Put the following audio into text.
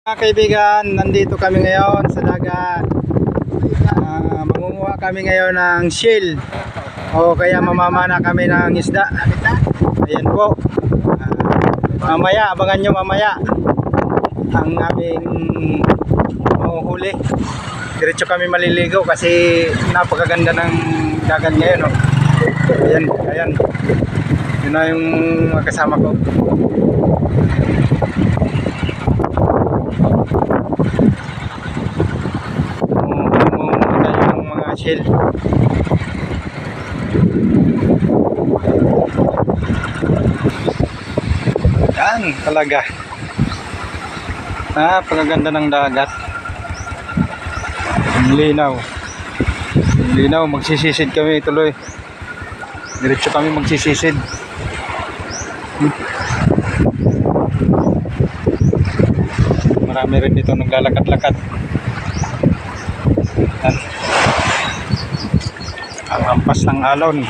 Mga kaibigan, nandito kami ngayon sa dagat. Mangunguha kami ngayon ng shell o kaya mamamana kami ng isda. Ayan po. Mamaya, abangan nyo mamaya ang aming mahuhuli. Diretso kami maliligo kasi napakaganda ng dagat ngayon. Oh. Ayan, ayan. Yun na yung kasama ko. Shell. Yan talaga. Napakaganda ng dagat. Linaw. Linaw, magsisisid kami tuloy. Diretso kami magsisisid. Marami rin dito naglalakad-lakad. Yan. Ang ampas ng alon.